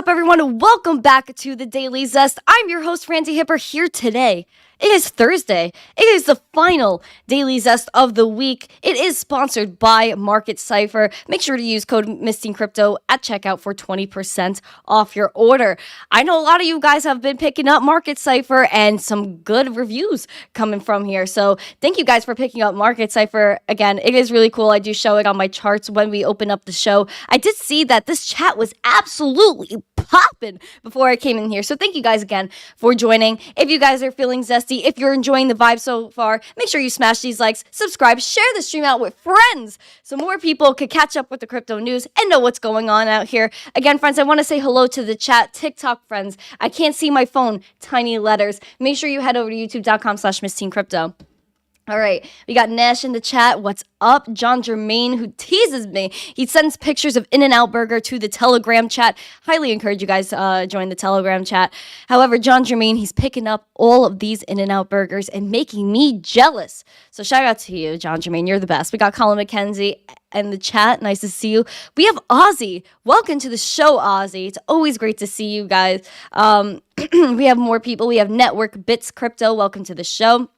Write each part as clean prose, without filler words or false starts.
up, everyone? Welcome back to the Daily Zest. I'm your host, Randi Hipper, here today. It is Thursday. It is the final Daily Zest of the week. It is sponsored by Market Cypher. Make sure to use code MISTINGCRYPTO at checkout for 20% off your order. I know a lot of you guys have been picking up Market Cypher and some good reviews coming from here. So thank you guys for picking up Market Cypher. Again, it is really cool. I do show it on my charts when we open up the show. I did see that this chat was absolutely popping before I came in here. So thank you guys again for joining. If you guys are feeling zesty, if you're enjoying the vibe so far, make sure you smash these likes, subscribe, share the stream out with friends so more people could catch up with the crypto news and know what's going on out here. Again, friends, I want to say hello to the chat. TikTok friends, I can't see my phone, tiny letters. Make sure you head over to youtube.com/MissTeamCrypto. All right, we got Nash in the chat. What's up? John Germain, who teases me. He sends pictures of In-N-Out Burger to the Telegram chat. Highly encourage you guys to join the Telegram chat. However, John Germain, he's picking up all of these In-N-Out Burgers and making me jealous. So shout out to you, John Germain. You're the best. We got Colin McKenzie in the chat. Nice to see you. We have Ozzy. Welcome to the show, Ozzy. It's always great to see you guys. We have more people. We have Network Bits Crypto. Welcome to the show.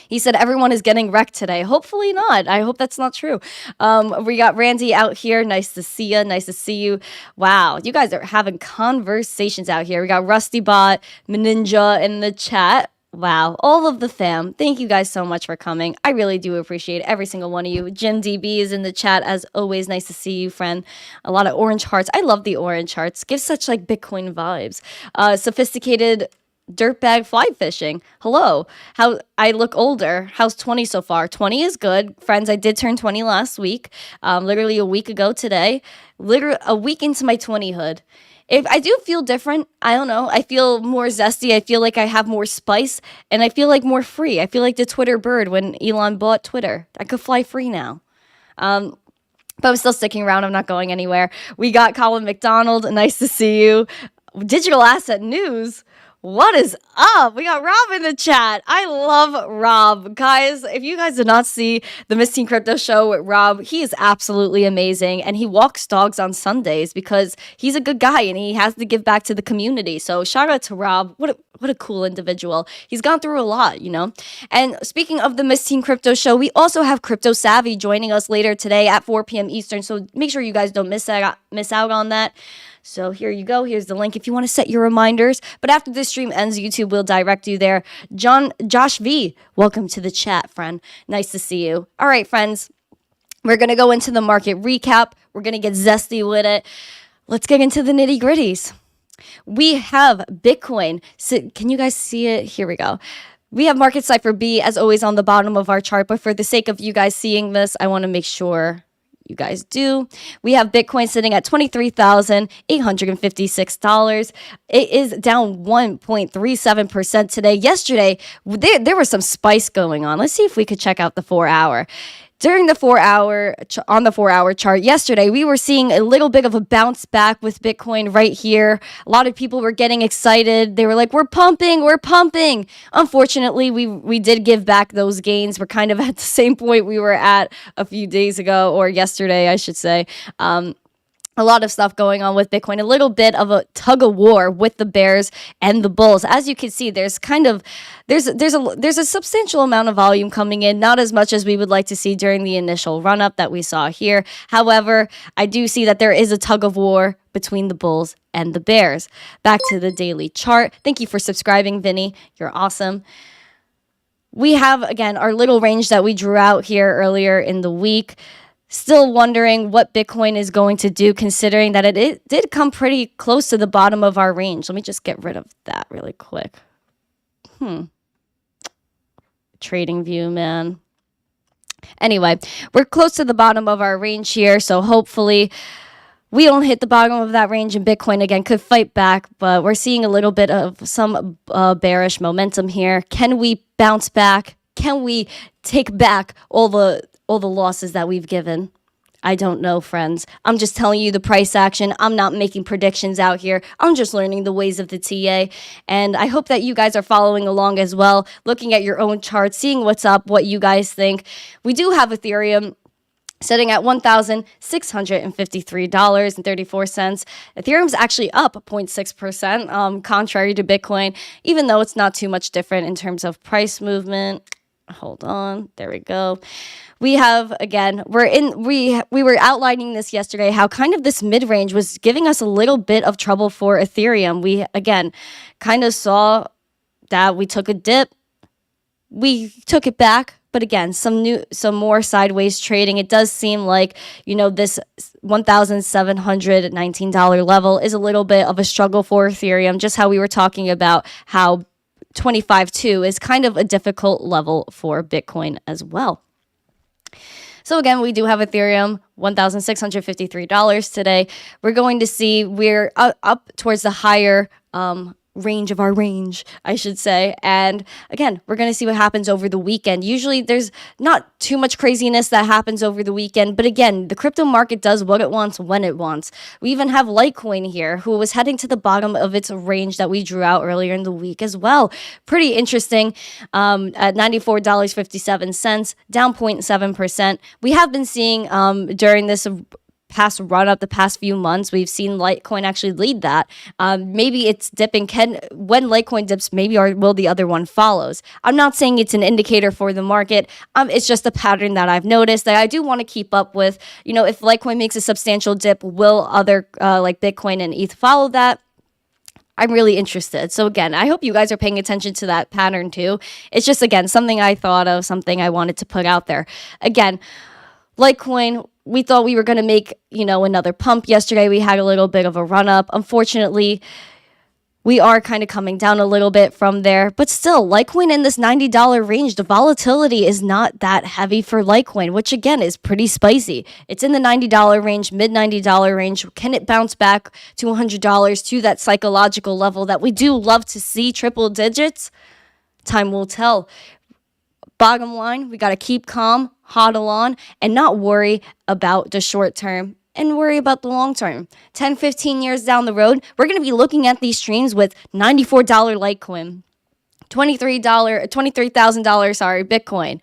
He said everyone is getting wrecked today. Hopefully not. I hope that's not true. We got Randy out here. Nice to see you. Nice to see you. Wow. You guys are having conversations out here. We got Rusty Bot, Ninja in the chat. Wow. All of the fam. Thank you guys so much for coming. I really do appreciate every single one of you. Jim DB is in the chat as always. Nice to see you, friend. A lot of orange hearts. I love the orange hearts. Give such like Bitcoin vibes. Sophisticated dirtbag fly fishing. Hello. How I look older. How's 20 so far? 20 is good. Friends, I did turn 20 last week. Literally a week ago today. Literally a week into my 20hood. If I do feel different, I don't know. I feel more zesty. I feel like I have more spice and I feel like more free. I feel like the Twitter bird when Elon bought Twitter. I could fly free now. But I'm still sticking around. I'm not going anywhere. We got Colin McDonald. Nice to see you. Digital Asset News. What is up? We got Rob in the chat. I love Rob. Guys, if you guys did not see the Miss Teen Crypto show with Rob, he is absolutely amazing. And he walks dogs on Sundays because he's a good guy and he has to give back to the community. So shout out to Rob. What a cool individual. He's gone through a lot, you know. And speaking of the Miss Teen Crypto show, we also have Crypto Savvy joining us later today at 4 p.m. Eastern. So make sure you guys don't miss out on that. So here you go. Here's the link if you want to set your reminders. But after this stream ends, YouTube will direct you there. Josh V, welcome to the chat, friend. Nice to see you. All right, friends. We're going to go into the market recap. We're going to get zesty with it. Let's get into the nitty gritties. We have Bitcoin. So, can you guys see it? Here we go. We have Market Cypher B, as always, on the bottom of our chart. But for the sake of you guys seeing this, I want to make sure you guys do. We have Bitcoin sitting at $23,856. It is down 1.37% today. Yesterday, there was some spice going on. Let's see if we could check out the 4-hour. During the 4-hour chart yesterday, we were seeing a little bit of a bounce back with Bitcoin right here. A lot of people were getting excited. They were like, we're pumping. Unfortunately, we did give back those gains. We're kind of at the same point we were at a few days ago, or yesterday, I should say. A lot of stuff going on with Bitcoin, a little bit of a tug of war with the bears and the bulls. As you can see, there's a substantial amount of volume coming in, not as much as we would like to see during the initial run up that we saw here. However, I do see that there is a tug of war between the bulls and the bears. Back to the daily chart. Thank you for subscribing, Vinny. You're awesome. We have, again, our little range that we drew out here earlier in the week. Still wondering what Bitcoin is going to do, considering that it did come pretty close to the bottom of our range. Let me just get rid of that really quick. Trading view, man. Anyway, we're close to the bottom of our range here, so hopefully we don't hit the bottom of that range, and Bitcoin again could fight back, but we're seeing a little bit of some bearish momentum here. Can we bounce back? Can we take back all the losses that we've given? I don't know, friends. I'm just telling you the price action. I'm not making predictions out here. I'm just learning the ways of the TA. And I hope that you guys are following along as well, looking at your own charts, seeing what's up, what you guys think. We do have Ethereum sitting at $1,653.34. Ethereum's actually up 0.6%, contrary to Bitcoin, even though it's not too much different in terms of price movement. Hold on, there we go. We have, again, we were outlining this yesterday, how kind of this mid-range was giving us a little bit of trouble for Ethereum. We, again, kind of saw that we took a dip, we took it back, but again, some more sideways trading. It does seem like, this $1,719 level is a little bit of a struggle for Ethereum, just how we were talking about how 25.2 is kind of a difficult level for Bitcoin as well. So again, we do have Ethereum, $1,653 today. We're going to see we're up towards the higher range of our range, I should say. And again, we're going to see what happens over the weekend. Usually there's not too much craziness that happens over the weekend. But again, the crypto market does what it wants when it wants. We even have Litecoin here, who was heading to the bottom of its range that we drew out earlier in the week as well. Pretty interesting, at $94.57, down 0.7%. We have been seeing during this past run up the past few months, we've seen Litecoin actually lead that. Maybe it's dipping. When Litecoin dips, maybe will the other one follows. I'm not saying it's an indicator for the market. It's just a pattern that I've noticed that I do want to keep up with. If Litecoin makes a substantial dip, will other like Bitcoin and ETH follow that? I'm really interested. So again, I hope you guys are paying attention to that pattern too. It's just, again, something I thought of, something I wanted to put out there. Again, Litecoin, we thought we were going to make, another pump yesterday. We had a little bit of a run up. Unfortunately, we are kind of coming down a little bit from there. But still, Litecoin in this $90 range, the volatility is not that heavy for Litecoin, which again is pretty spicy. It's in the $90 range, mid $90 range. Can it bounce back to $100 to that psychological level that we do love to see, triple digits? Time will tell. Bottom line, we got to keep calm, hodl on, and not worry about the short term and worry about the long term. 10, 15 years down the road, we're going to be looking at these streams with $94 Litecoin, $23,000 Bitcoin,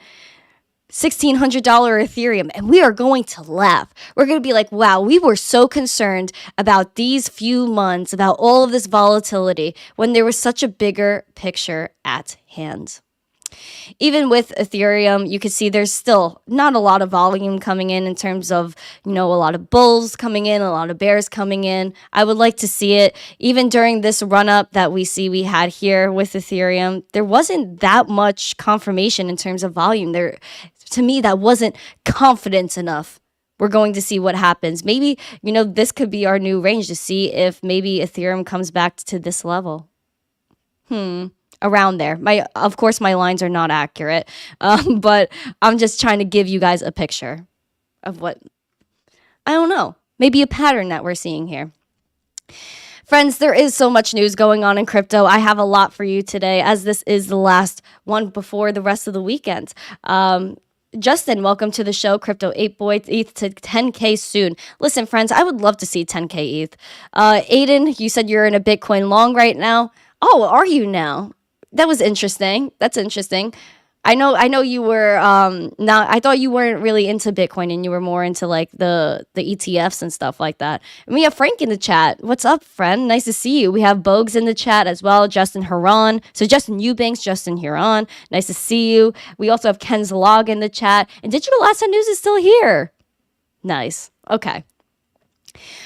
$1,600 Ethereum, and we are going to laugh. We're going to be like, wow, we were so concerned about these few months, about all of this volatility, when there was such a bigger picture at hand. Even with Ethereum, you can see there's still not a lot of volume coming in terms of, a lot of bulls coming in, a lot of bears coming in. I would like to see it. Even during this run-up that we had here with Ethereum, there wasn't that much confirmation in terms of volume. To me, that wasn't confidence enough. We're going to see what happens. Maybe, this could be our new range to see if maybe Ethereum comes back to this level. Around there. Of course, my lines are not accurate, but I'm just trying to give you guys a picture of what, I don't know, maybe a pattern that we're seeing here. Friends, there is so much news going on in crypto. I have a lot for you today, as this is the last one before the rest of the weekend. Justin, welcome to the show. Crypto 8 Boy, ETH to 10K soon. Listen, friends, I would love to see 10K ETH. Aiden, you said you're in a Bitcoin long right now. Oh, are you now? That was interesting. That's interesting. I know you were not. I thought you weren't really into Bitcoin and you were more into like the ETFs and stuff like that. And we have Frank in the chat. What's up, friend? Nice to see you. We have Bogues in the chat as well. Justin Huron. So Justin Eubanks, Justin Huron. Nice to see you. We also have Ken's Log in the chat. And Digital Asset News is still here. Nice. Okay.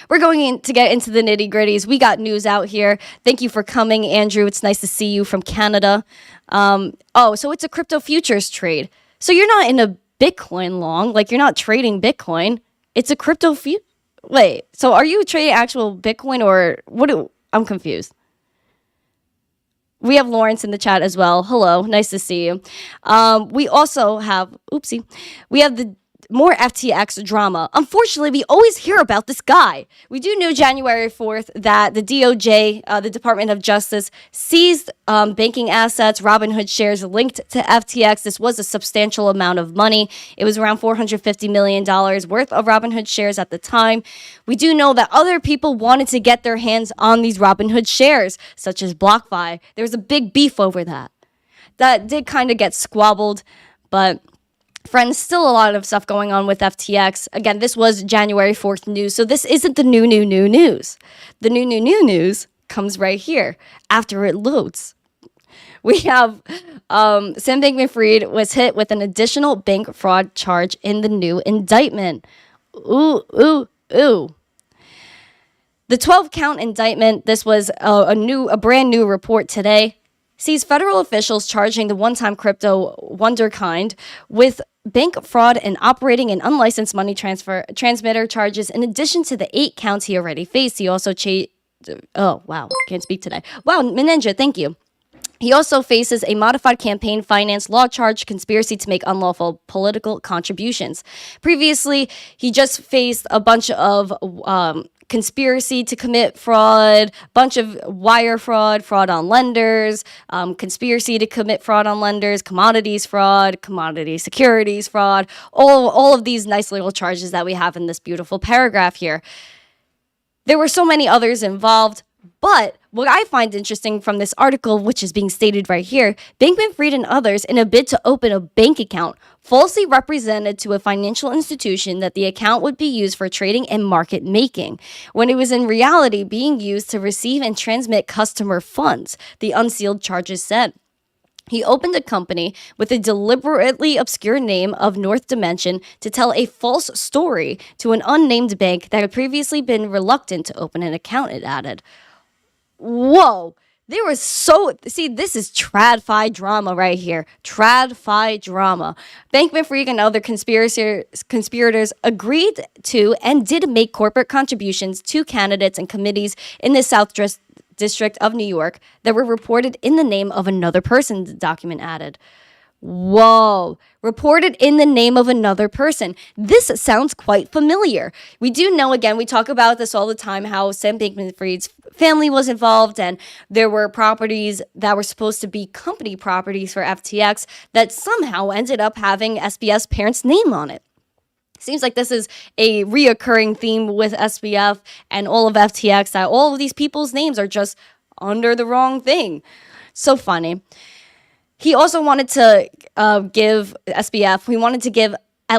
We're going to get into the nitty gritties. We got news out here. Thank you for coming, Andrew. It's nice to see you from Canada. So it's a crypto futures trade. So you're not in a Bitcoin long, like you're not trading Bitcoin. It's a crypto Wait, so are you trading actual Bitcoin or what? I'm confused. We have Lawrence in the chat as well. Hello, nice to see you. We also have, we have the more FTX drama. Unfortunately, we always hear about this guy. We do know January 4th that the DOJ, the Department of Justice, seized banking assets, Robinhood shares linked to FTX. This was a substantial amount of money. It was around $450 million worth of Robinhood shares at the time. We do know that other people wanted to get their hands on these Robinhood shares, such as BlockFi. There was a big beef over that. That did kind of get squabbled, but Friends, still a lot of stuff going on with FTX. Again, this was January 4th news, so this isn't the new news. The new news comes right here after it loads. We have Sam Bankman-Fried was hit with an additional bank fraud charge in the new indictment. Ooh. The 12-count indictment, this was a brand new report today, sees federal officials charging the one-time crypto wonderkind with bank fraud and operating an unlicensed money transmitter charges in addition to the 8 counts he already faced. He also oh, wow, can't speak today. Wow, Meninja, thank you. He also faces a modified campaign finance law charge, conspiracy to make unlawful political contributions. Previously, he just faced a bunch of conspiracy to commit fraud, bunch of wire fraud on lenders, conspiracy to commit fraud on lenders, commodities fraud, commodity securities fraud, all of these nice little charges that we have in this beautiful paragraph here. There were so many others involved, but what I find interesting from this article, which is being stated right here, Bankman-Fried and others, in a bid to open a bank account, falsely represented to a financial institution that the account would be used for trading and market making, when it was in reality being used to receive and transmit customer funds, the unsealed charges said. He opened a company with a deliberately obscure name of North Dimension to tell a false story to an unnamed bank that had previously been reluctant to open an account, it added. Whoa. There was this is TradFi drama right here. TradFi drama. Bankman-Fried and other conspirators agreed to and did make corporate contributions to candidates and committees in the South District of New York that were reported in the name of another person, the document added. Whoa. Reported in the name of another person. This sounds quite familiar. We do know, again, we talk about this all the time, how Sam Bankman-Fried's family was involved and there were properties that were supposed to be company properties for FTX that somehow ended up having SBF's parents' name on it. Seems like this is a reoccurring theme with SBF and all of FTX, that all of these people's names are just under the wrong thing. So funny. He also wanted to give at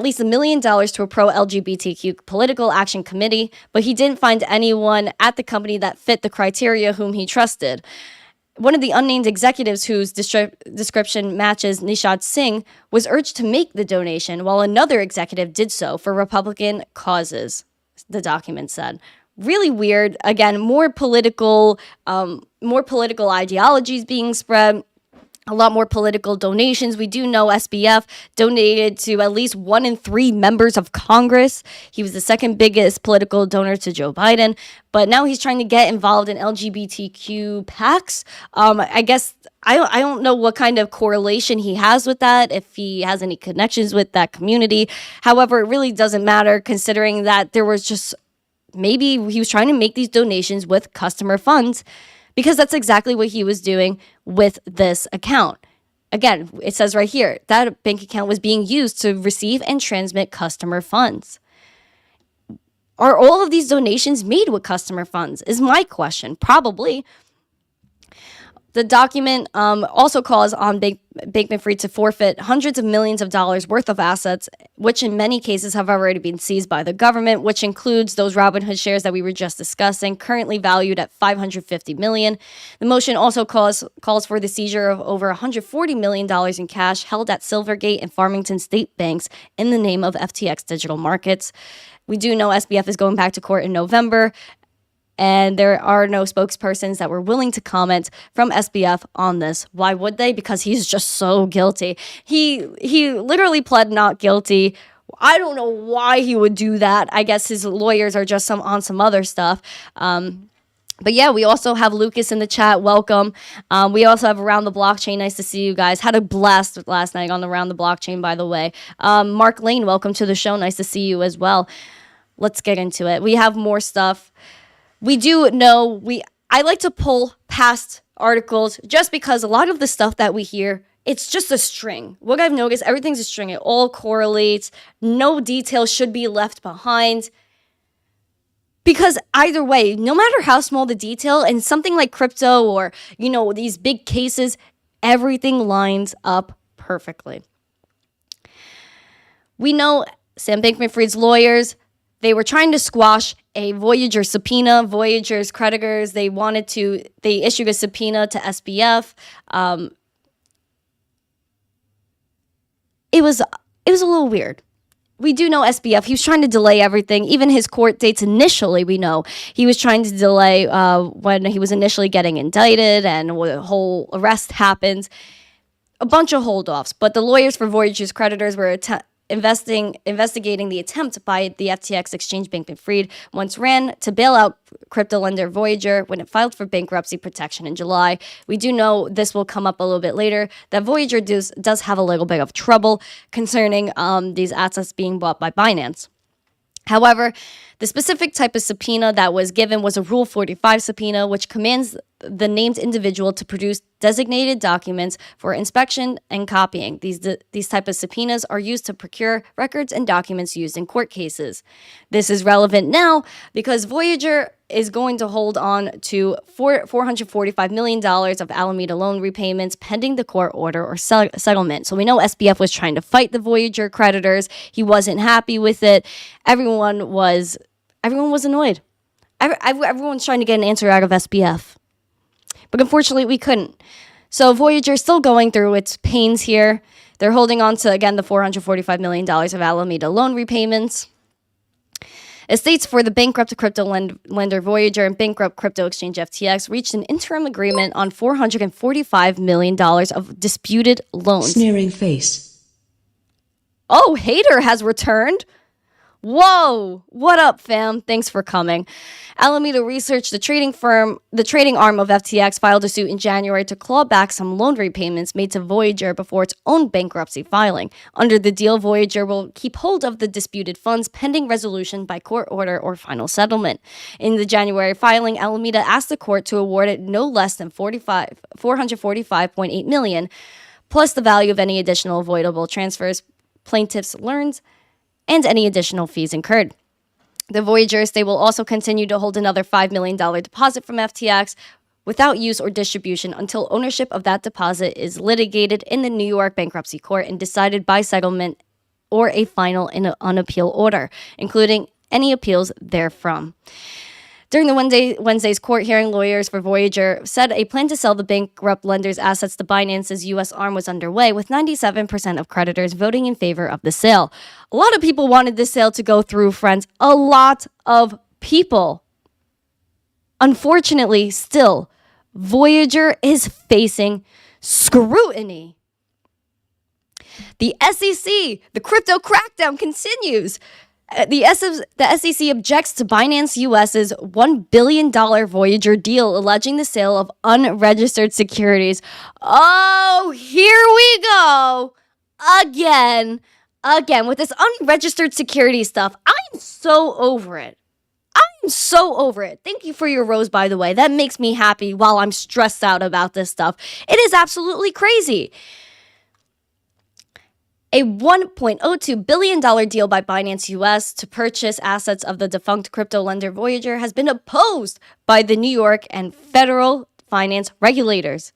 least $1 million to a pro-LGBTQ political action committee, but he didn't find anyone at the company that fit the criteria whom he trusted. One of the unnamed executives whose description matches Nishad Singh was urged to make the donation, while another executive did so for Republican causes, the document said. Really weird. Again, more political ideologies being spread. A lot more political donations. We do know SBF donated to at least 1 in 3 members of Congress. He was the second biggest political donor to Joe Biden, but now he's trying to get involved in LGBTQ PACs. I guess I don't know what kind of correlation he has with that, if he has any connections with that community. However, it really doesn't matter, considering that there was just, maybe he was trying to make these donations with customer funds, because that's exactly what he was doing with this account. Again, it says right here, that bank account was being used to receive and transmit customer funds. Are all of these donations made with customer funds, is my question. Probably. The document also calls on Bankman-Fried to forfeit hundreds of millions of dollars worth of assets, which in many cases have already been seized by the government, which includes those Robinhood shares that we were just discussing, currently valued at $550 million. The motion also calls for the seizure of over $140 million in cash held at Silvergate and Farmington State banks in the name of FTX Digital Markets. We do know SBF is going back to court in November, and there are no spokespersons that were willing to comment from SBF on this. Why would they? Because he's just so guilty. He literally pled not guilty. I don't know why he would do that. I guess his lawyers are just on some other stuff. But yeah, we also have Lucas in the chat. Welcome. We also have Around the Blockchain. Nice to see you guys. Had a blast last night on Around the Blockchain, by the way. Mark Lane, welcome to the show. Nice to see you as well. Let's get into it. We have more stuff. We do know, I like to pull past articles just because a lot of the stuff that we hear, it's just a string. What I've noticed, everything's a string. It all correlates. No detail should be left behind. Because either way, no matter how small the detail, and something like crypto or, these big cases, everything lines up perfectly. We know Sam Bankman-Fried's lawyers, they were trying to squash a Voyager subpoena. Voyager's creditors, they issued a subpoena to SBF. It was a little weird. We do know SBF, he was trying to delay everything. Even his court dates initially, we know. He was trying to delay when he was initially getting indicted and the whole arrest happened. A bunch of holdoffs. But the lawyers for Voyager's creditors were investigating the attempt by the FTX exchange Bankman Fried once ran to bail out crypto lender Voyager when it filed for bankruptcy protection in July. We do know this will come up a little bit later, that Voyager does have a little bit of trouble concerning these assets being bought by Binance. However, the specific type of subpoena that was given was a Rule 45 subpoena, which commands the named individual to produce designated documents for inspection and copying. These type of subpoenas are used to procure records and documents used in court cases. This is relevant now because Voyager is going to hold on to $445 million of Alameda loan repayments pending the court order or settlement. So we know SBF was trying to fight the Voyager creditors. He wasn't happy with it. Everyone was annoyed. Everyone's trying to get an answer out of SBF. But unfortunately, we couldn't. So Voyager is still going through its pains here. They're holding on to, again, the $445 million of Alameda loan repayments. Estates for the bankrupt crypto lender Voyager and bankrupt crypto exchange FTX reached an interim agreement on $445 million of disputed loans. Sneering face. Oh, Hater has returned. Whoa, what up, fam? Thanks for coming. Alameda Research, the trading arm of FTX, filed a suit in January to claw back some loan repayments made to Voyager before its own bankruptcy filing. Under the deal, Voyager will keep hold of the disputed funds pending resolution by court order or final settlement. In the January filing, Alameda asked the court to award it no less than $445.8 million, plus the value of any additional avoidable transfers plaintiffs learned and any additional fees incurred. The Voyagers, they will also continue to hold another $5 million deposit from FTX without use or distribution until ownership of that deposit is litigated in the New York bankruptcy court and decided by settlement or a final and unappeal order, including any appeals therefrom. During the Wednesday's court hearing, lawyers for Voyager said a plan to sell the bankrupt lender's assets to Binance's U.S. arm was underway, with 97% of creditors voting in favor of the sale. A lot of people wanted this sale to go through, friends. A lot of people. Unfortunately, still, Voyager is facing scrutiny. The SEC, the crypto crackdown continues. The SEC objects to Binance US's $1 billion Voyager deal, alleging the sale of unregistered securities. Oh, here we go. Again, with this unregistered security stuff. I'm so over it. Thank you for your rose, by the way. That makes me happy while I'm stressed out about this stuff. It is absolutely crazy. A $1.02 billion deal by Binance US to purchase assets of the defunct crypto lender Voyager has been opposed by the New York and federal finance regulators,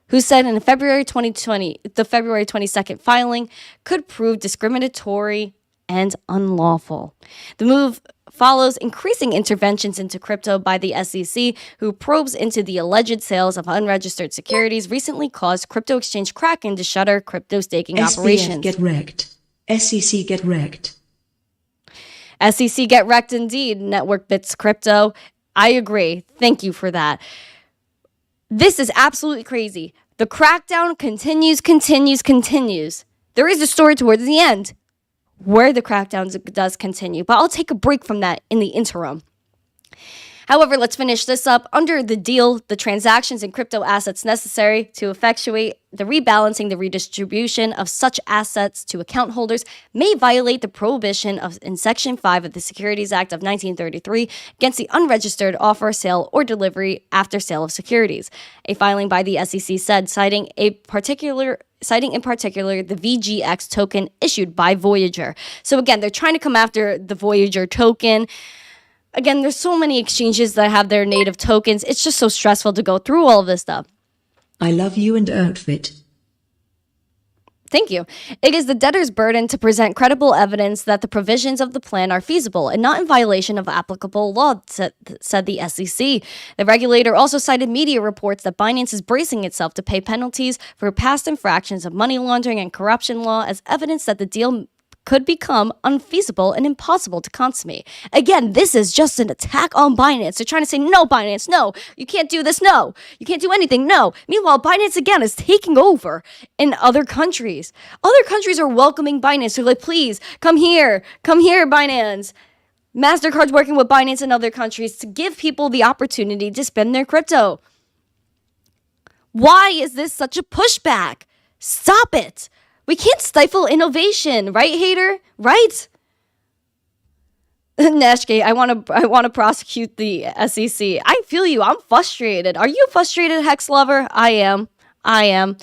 who said in February 2020, the February 22nd filing could prove discriminatory and unlawful. The move follows increasing interventions into crypto by the SEC, who probes into the alleged sales of unregistered securities recently caused crypto exchange Kraken to shutter crypto staking operations. SBF get wrecked. SEC get wrecked. SEC get wrecked indeed, Network Bits Crypto. I agree. Thank you for that. This is absolutely crazy. The crackdown continues. There is a story towards the end where the crackdown does continue, but I'll take a break from that in the interim. However, let's finish this up. Under the deal, the transactions and crypto assets necessary to effectuate the rebalancing, the redistribution of such assets to account holders may violate the prohibition in Section 5 of the Securities Act of 1933 against the unregistered offer, sale, or delivery after sale of securities. A filing by the SEC said, citing in particular the VGX token issued by Voyager. So again, they're trying to come after the Voyager token. Again, there's so many exchanges that have their native tokens. It's just so stressful to go through all of this stuff. I love you and outfit. Thank you. It is the debtor's burden to present credible evidence that the provisions of the plan are feasible and not in violation of applicable law, said the SEC. The regulator also cited media reports that Binance is bracing itself to pay penalties for past infractions of money laundering and corruption law as evidence that the deal could become unfeasible and impossible to consummate. Again, this is just an attack on Binance. They're trying to say, no, Binance, no, you can't do this, no, you can't do anything, no. Meanwhile, Binance, again, is taking over in other countries. Other countries are welcoming Binance. They're like, please, come here, Binance. MasterCard's working with Binance in other countries to give people the opportunity to spend their crypto. Why is this such a pushback? Stop it. We can't stifle innovation, right, hater? Right? Nashke, I want to prosecute the SEC. I feel you. I'm frustrated. Are you frustrated, Hex lover? I am.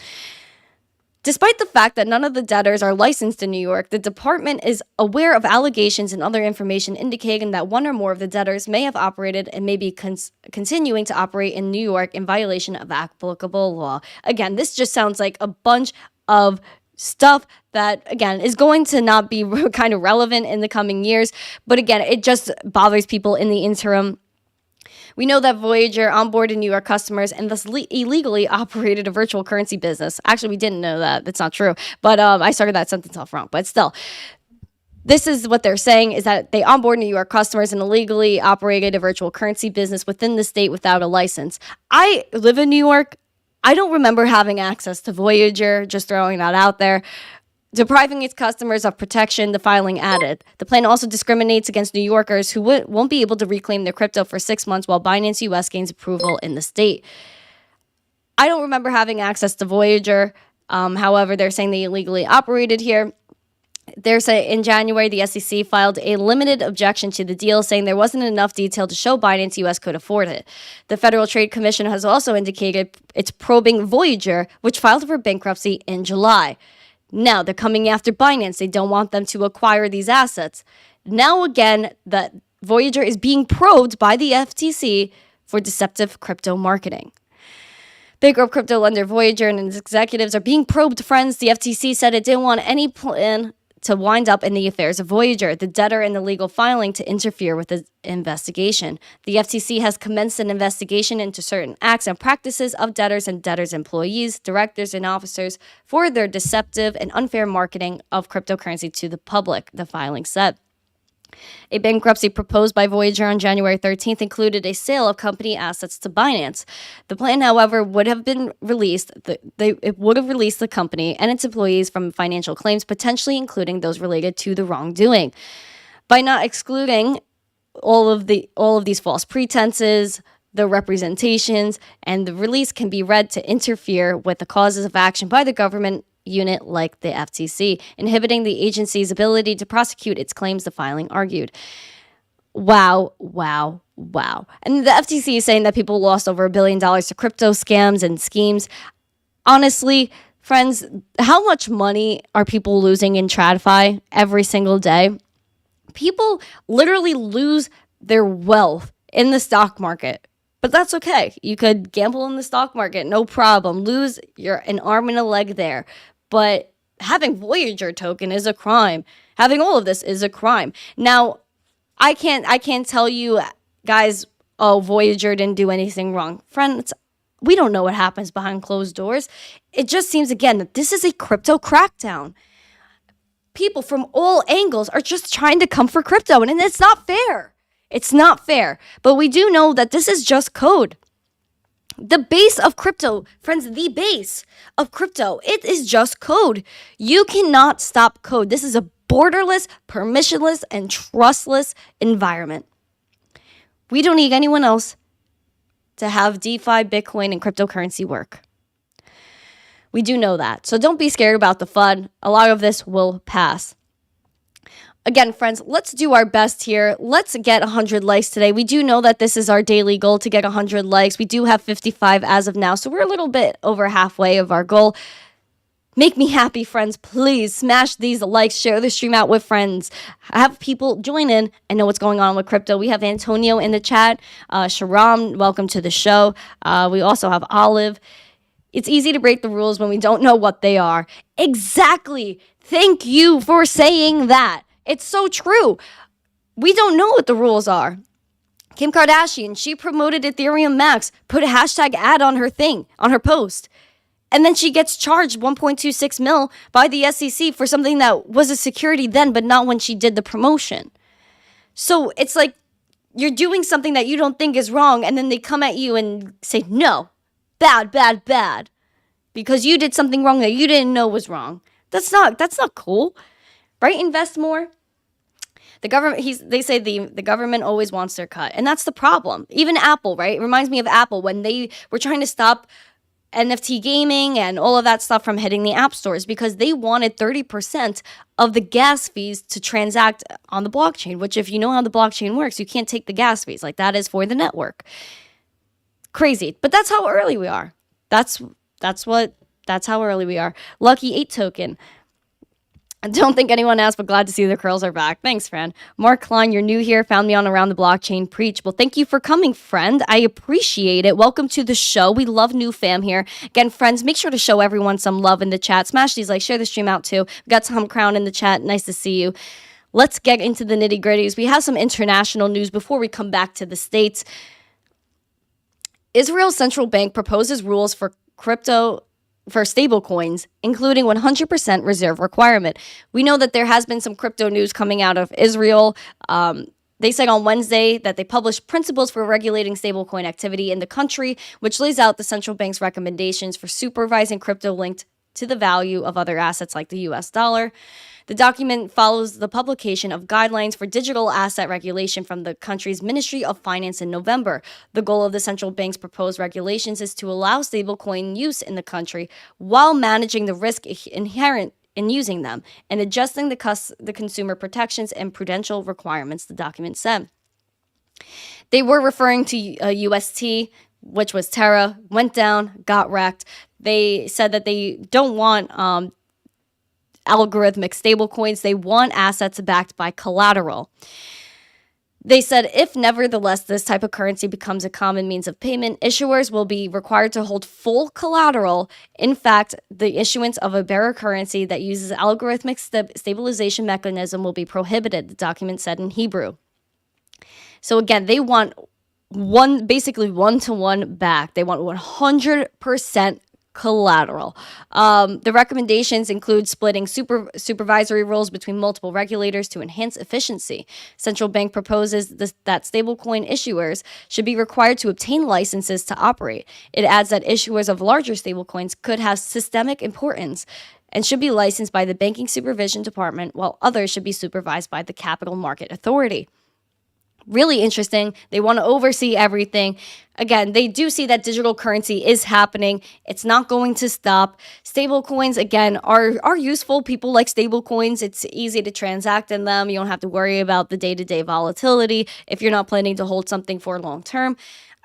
Despite the fact that none of the debtors are licensed in New York, the department is aware of allegations and other information indicating that one or more of the debtors may have operated and may be continuing to operate in New York in violation of applicable law. Again, this just sounds like a bunch of stuff that, again, is going to not be kind of relevant in the coming years. But again, it just bothers people in the interim. We know that Voyager onboarded New York customers and thus illegally operated a virtual currency business. Actually, we didn't know that. That's not true. But I started that sentence off wrong. But still, this is what they're saying, is that they onboard New York customers and illegally operated a virtual currency business within the state without a license. I live in New York. I don't remember having access to Voyager, just throwing that out there. Depriving its customers of protection, the filing added. The plan also discriminates against New Yorkers who won't be able to reclaim their crypto for 6 months while Binance US gains approval in the state. I don't remember having access to Voyager. However, they're saying they illegally operated here. They're saying in January, the SEC filed a limited objection to the deal, saying there wasn't enough detail to show Binance US could afford it. The Federal Trade Commission has also indicated it's probing Voyager, which filed for bankruptcy in July. Now they're coming after Binance. They don't want them to acquire these assets. Now again, that Voyager is being probed by the FTC for deceptive crypto marketing. Bankrupt crypto lender Voyager and its executives are being probed, friends. The FTC said it didn't want any plan to wind up in the affairs of Voyager, the debtor in the legal filing to interfere with the investigation. The FTC has commenced an investigation into certain acts and practices of debtors and debtors' employees, directors, and officers for their deceptive and unfair marketing of cryptocurrency to the public, the filing said. A bankruptcy proposed by Voyager on January 13th included a sale of company assets to Binance. The plan, however, would have been released. It would have released the company and its employees from financial claims, potentially including those related to the wrongdoing. By not excluding all of these false pretenses, the representations, and the release can be read to interfere with the causes of action by the government unit like the FTC, inhibiting the agency's ability to prosecute its claims, the filing argued. Wow. And the FTC is saying that people lost over $1 billion to crypto scams and schemes. Honestly, friends, how much money are people losing in TradFi every single day? People literally lose their wealth in the stock market. But that's okay. You could gamble in the stock market, no problem. Lose an arm and a leg there. But having Voyager token is a crime. Having all of this is a crime. Now, I can't tell you guys, oh, Voyager didn't do anything wrong. Friends, we don't know what happens behind closed doors. It just seems, again, that this is a crypto crackdown. People from all angles are just trying to come for crypto, and it's not fair. It's not fair. But we do know that this is just code. The base of crypto, friends, the base of crypto, it is just code. You cannot stop code. This is a borderless, permissionless, and trustless environment. We don't need anyone else to have DeFi, Bitcoin, and cryptocurrency work. We do know that. So don't be scared about the fun. A lot of this will pass. Again, friends, let's do our best here. Let's get 100 likes today. We do know that this is our daily goal to get 100 likes. We do have 55 as of now, so we're a little bit over halfway of our goal. Make me happy, friends. Please smash these likes. Share the stream out with friends. Have people join in and know what's going on with crypto. We have Antonio in the chat. Sharam, welcome to the show. We also have Olive. It's easy to break the rules when we don't know what they are. Exactly. Thank you for saying that. It's so true. We don't know what the rules are. Kim Kardashian, she promoted Ethereum Max, put a hashtag ad on her thing, on her post. And then she gets charged 1.26 mil by the SEC for something that was a security then, but not when she did the promotion. So it's like you're doing something that you don't think is wrong, and then they come at you and say, no, bad, bad, bad, because you did something wrong that you didn't know was wrong. That's not cool, right? Invest more. The government, they say the government always wants their cut, and that's the problem. Even Apple, right? It reminds me of Apple when they were trying to stop NFT gaming and all of that stuff from hitting the app stores because they wanted 30% of the gas fees to transact on the blockchain, which if you know how the blockchain works, you can't take the gas fees. Like that is for the network. Crazy. But that's how early we are. That's how early we are. Lucky 8 token. I don't think anyone asked, but glad to see the curls are back. Thanks, friend. Mark Klein, you're new here. Found me on Around the Blockchain Preach. Well, thank you for coming, friend. I appreciate it. Welcome to the show. We love new fam here. Again, friends, make sure to show everyone some love in the chat. Smash these likes. Share the stream out, too. We got Tom Crown in the chat. Nice to see you. Let's get into the nitty-gritties. We have some international news before we come back to the States. Israel's central bank proposes rules for stablecoins, including 100% reserve requirement. We know that there has been some crypto news coming out of Israel. They said on Wednesday that they published principles for regulating stablecoin activity in the country, which lays out the central bank's recommendations for supervising crypto linked to the value of other assets like the US dollar. The document follows the publication of guidelines for digital asset regulation from the country's Ministry of Finance in November. The goal of the central bank's proposed regulations is to allow stablecoin use in the country while managing the risk inherent in using them and adjusting the consumer protections and prudential requirements, the document said. They were referring to UST, which was Terra, went down, got wrecked. They said that they don't want algorithmic stablecoins. They want assets backed by collateral. They said if nevertheless this type of currency becomes a common means of payment, issuers will be required to hold full collateral. In fact, the issuance of a bearer currency that uses algorithmic stabilization mechanism will be prohibited, the document said in Hebrew. So again, they want basically one-to-one back. They want 100% collateral. The recommendations include splitting supervisory roles between multiple regulators to enhance efficiency. Central bank proposes that stablecoin issuers should be required to obtain licenses to operate. It adds that issuers of larger stablecoins could have systemic importance and should be licensed by the Banking Supervision Department, while others should be supervised by the Capital Market Authority. Really interesting. They want to oversee everything. Again, they do see that digital currency is happening. It's not going to stop. Stable coins, again, are useful. People like stable coins. It's easy to transact in them. You don't have to worry about the day-to-day volatility if you're not planning to hold something for long term.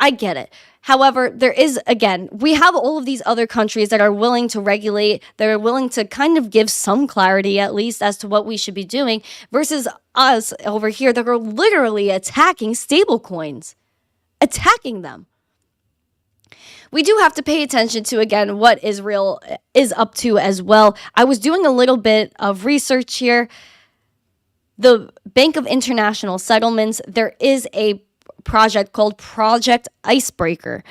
I get it. However, there is, again, we have all of these other countries that are willing to regulate, that are willing to kind of give some clarity, at least, as to what we should be doing, versus us over here that are literally attacking stablecoins, attacking them. We do have to pay attention to, again, what Israel is up to as well. I was doing a little bit of research here. The Bank of International Settlements, there is a project called Project ICEBREAKER.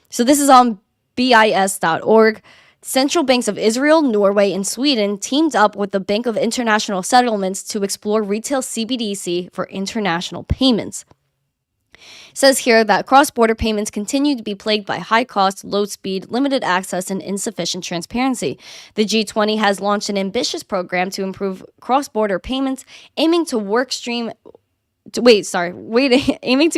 So this is on BIS.org. Central banks of Israel, Norway, and Sweden teamed up with the Bank of International Settlements to explore retail CBDC for international payments. It says here that cross-border payments continue to be plagued by high cost, low speed, limited access, and insufficient transparency. The G20 has launched an ambitious program to improve cross-border payments, aiming to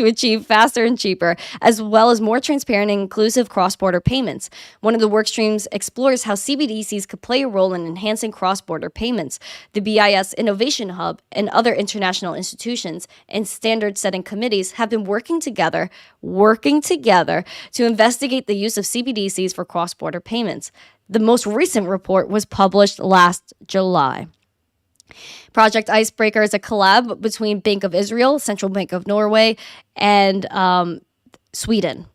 achieve faster and cheaper, as well as more transparent and inclusive cross-border payments. One of the work streams explores how CBDCs could play a role in enhancing cross-border payments. The BIS Innovation Hub and other international institutions and standard-setting committees have been working together to investigate the use of CBDCs for cross-border payments. The most recent report was published last July. Project ICEBREAKER is a collab between Bank of Israel, Central Bank of Norway, and Sweden.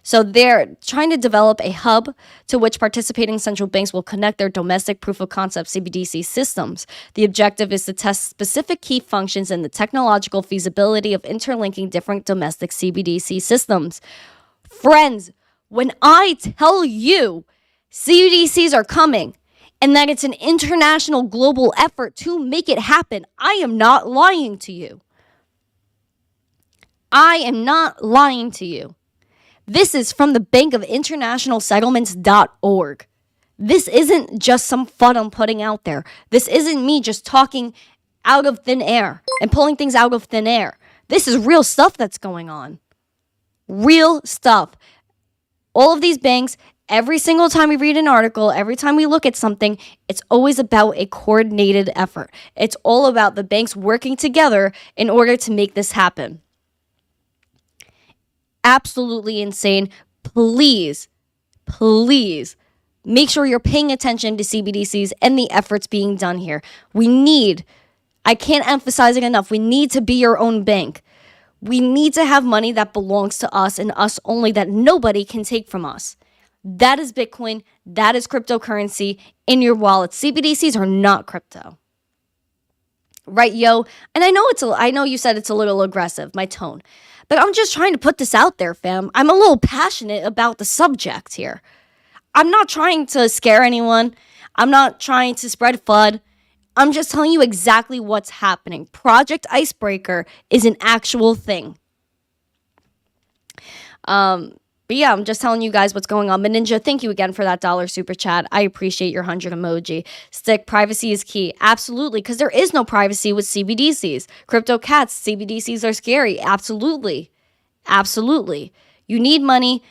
So they're trying to develop a hub to which participating central banks will connect their domestic proof of concept CBDC systems. The objective is to test specific key functions and the technological feasibility of interlinking different domestic CBDC systems. Friends, when I tell you CBDCs are coming and that it's an international global effort to make it happen, I am not lying to you. I am not lying to you. This is from the Bank of International Settlements.org. This isn't just some fun I'm putting out there. This isn't me just talking out of thin air and pulling things out of thin air. This is real stuff that's going on. Real stuff. All of these banks, every single time we read an article, every time we look at something, it's always about a coordinated effort. It's all about the banks working together in order to make this happen. Absolutely insane. Please make sure you're paying attention to CBDCs and the efforts being done here. I can't emphasize it enough, we need to be your own bank. We need to have money that belongs to us and us only, that nobody can take from us. That is Bitcoin. That is cryptocurrency in your wallet. CBDCs are not crypto. Right, yo? And I know you said it's a little aggressive, my tone. But I'm just trying to put this out there, fam. I'm a little passionate about the subject here. I'm not trying to scare anyone. I'm not trying to spread FUD. I'm just telling you exactly what's happening. Project Icebreaker is an actual thing. But yeah, I'm just telling you guys what's going on. But Ninja, thank you again for that $1 super chat. I appreciate your 100 emoji. Stick, privacy is key. Absolutely, because there is no privacy with CBDCs. Crypto cats, CBDCs are scary. Absolutely. You need money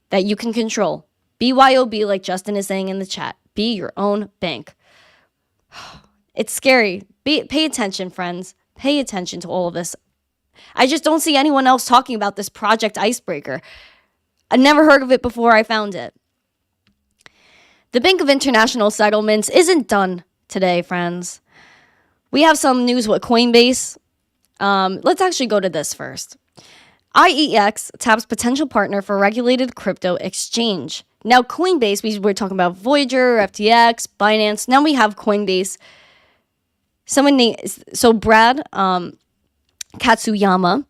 that you can control. BYOB, like Justin is saying in the chat. Be your own bank. It's scary. Pay attention, friends. Pay attention to all of this. I just don't see anyone else talking about this Project Icebreaker. I never heard of it before I found it. The Bank of International Settlements isn't done today, friends. We have some news with Coinbase. Let's actually go to this first. IEX taps potential partner for regulated crypto exchange. Now, Coinbase, we were talking about Voyager, FTX, Binance. Now we have Coinbase. Brad Katsuyama,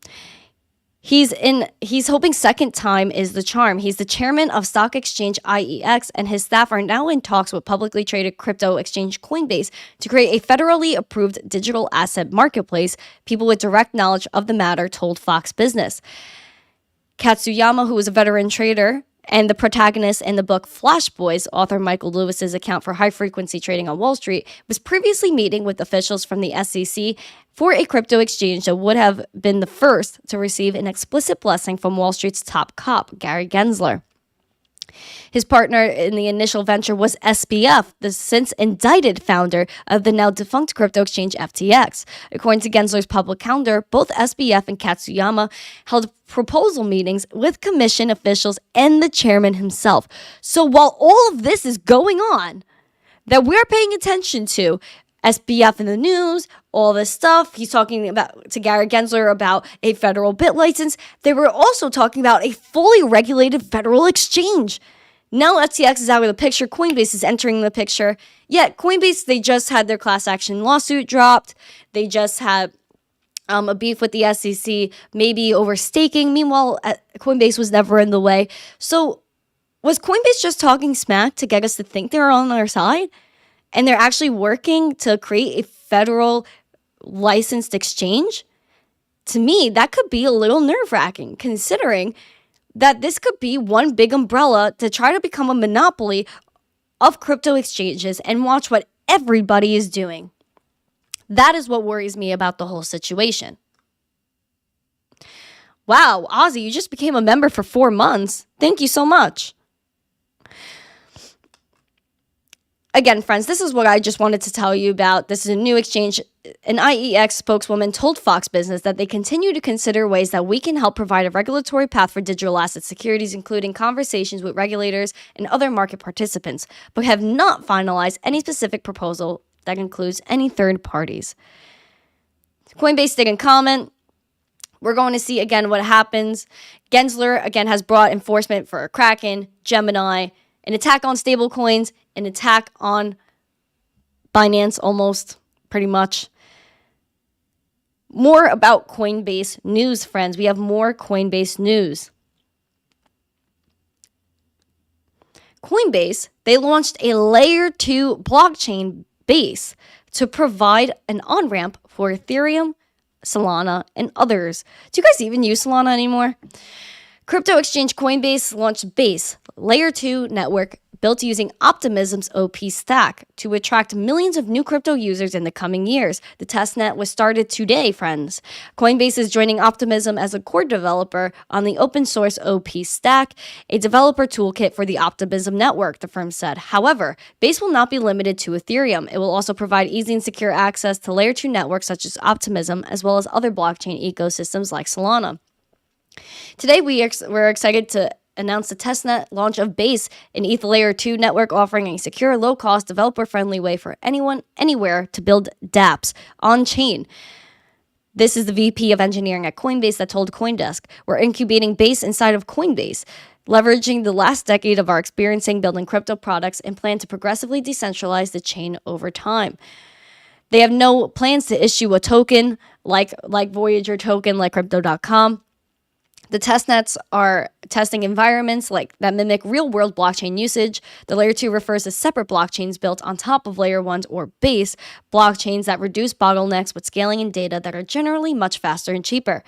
he's hoping second time is the charm. He's the chairman of stock exchange IEX, and his staff are now in talks with publicly traded crypto exchange Coinbase to create a federally approved digital asset marketplace. People with direct knowledge of the matter told Fox Business. Katsuyama, who is a veteran trader and the protagonist in the book Flash Boys, author Michael Lewis's account for high-frequency trading on Wall Street, was previously meeting with officials from the SEC for a crypto exchange that would have been the first to receive an explicit blessing from Wall Street's top cop, Gary Gensler. His partner in the initial venture was SBF, the since indicted founder of the now defunct crypto exchange FTX. According to Gensler's public calendar, both SBF and Katsuyama held proposal meetings with commission officials and the chairman himself. So while all of this is going on that we're paying attention to, SBF in the news, all this stuff, he's talking about to Gary Gensler about a federal bit license. They were also talking about a fully regulated federal exchange. Now FTX is out of the picture. Coinbase is entering the picture. Yet Coinbase, they just had their class action lawsuit dropped. They just had a beef with the SEC, maybe over staking. Meanwhile, Coinbase was never in the way. So was Coinbase just talking smack to get us to think they're on our side? And they're actually working to create a federal licensed exchange? To me, that could be a little nerve-wracking, considering that this could be one big umbrella to try to become a monopoly of crypto exchanges and watch what everybody is doing. That is what worries me about the whole situation. Wow, Ozzy, you just became a member for 4 months. Thank you so much. Again, friends, this is what I just wanted to tell you about. This is a new exchange. An IEX spokeswoman told Fox Business that they continue to consider ways that we can help provide a regulatory path for digital asset securities, including conversations with regulators and other market participants, but have not finalized any specific proposal that includes any third parties. Coinbase didn't comment. We're going to see again what happens. Gensler again has brought enforcement for Kraken, Gemini, an attack on stablecoins, an attack on Binance, almost pretty much. More about Coinbase news, friends. We have more Coinbase news. Coinbase, they launched a layer 2 blockchain base to provide an on-ramp for Ethereum, Solana, and others. Do you guys even use Solana anymore? Crypto exchange Coinbase launched Base, layer 2 network built using Optimism's OP stack to attract millions of new crypto users in the coming years. The testnet was started today, friends. Coinbase is joining Optimism as a core developer on the open source OP stack, a developer toolkit for the Optimism network, the firm said. However, Base will not be limited to Ethereum. It will also provide easy and secure access to layer 2 networks such as Optimism, as well as other blockchain ecosystems like Solana. Today, we're excited to announced the testnet launch of Base, an ETH Layer 2 network offering a secure, low-cost, developer-friendly way for anyone, anywhere to build dApps on-chain. This is the VP of engineering at Coinbase that told CoinDesk, "We're incubating Base inside of Coinbase, leveraging the last decade of our experience building crypto products and plan to progressively decentralize the chain over time." They have no plans to issue a token like Voyager token, like Crypto.com. The testnets are testing environments that mimic real-world blockchain usage. The Layer 2 refers to separate blockchains built on top of Layer 1's or Base blockchains that reduce bottlenecks with scaling and data that are generally much faster and cheaper.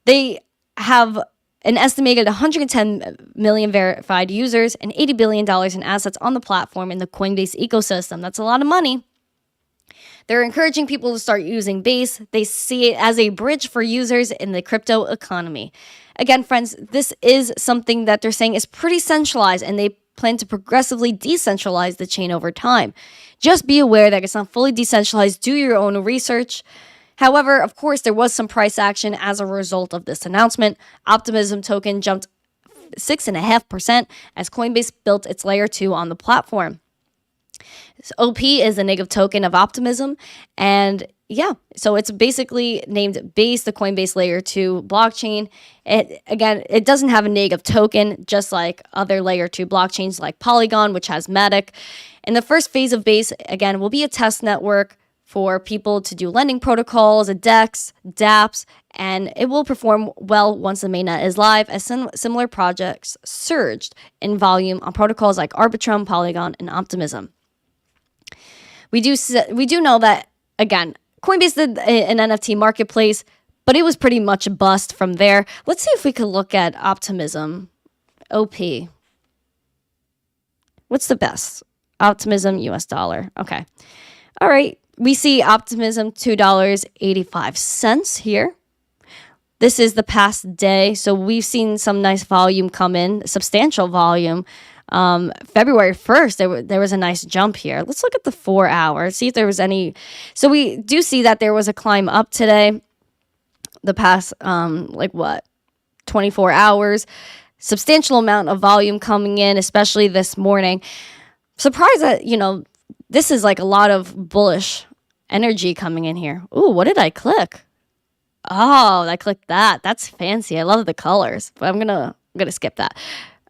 They have an estimated 110 million verified users and $80 billion in assets on the platform in the Coinbase ecosystem. That's a lot of money. They're encouraging people to start using Base. They see it as a bridge for users in the crypto economy. Again, friends, this is something that they're saying is pretty centralized, and they plan to progressively decentralize the chain over time. Just be aware that it's not fully decentralized. Do your own research. However, of course, there was some price action as a result of this announcement. Optimism token jumped 6.5% as Coinbase built its Layer 2 on the platform. OP is a native token of Optimism, and so it's basically named Base, the Coinbase Layer 2 blockchain. It doesn't have a native token, just like other Layer 2 blockchains like Polygon, which has Matic. And the first phase of Base, again, will be a test network for people to do lending protocols, DEX, dApps, and it will perform well once the mainnet is live, as similar projects surged in volume on protocols like Arbitrum, Polygon, and Optimism. We do know that, again, Coinbase did an NFT marketplace, but it was pretty much a bust from there. Let's see if we could look at Optimism. OP. What's the best? Optimism, US dollar. Okay. All right. We see Optimism, $2.85 here. This is the past day, so we've seen some nice volume come in, substantial volume. February 1st, there was a nice jump here. Let's look at the 4 hours, see if there was any. So we do see that there was a climb up today, the past, 24 hours. Substantial amount of volume coming in, especially this morning. Surprised that, this is like a lot of bullish energy coming in here. Ooh, what did I click? Oh, I clicked that. That's fancy. I love the colors, but I'm gonna skip that.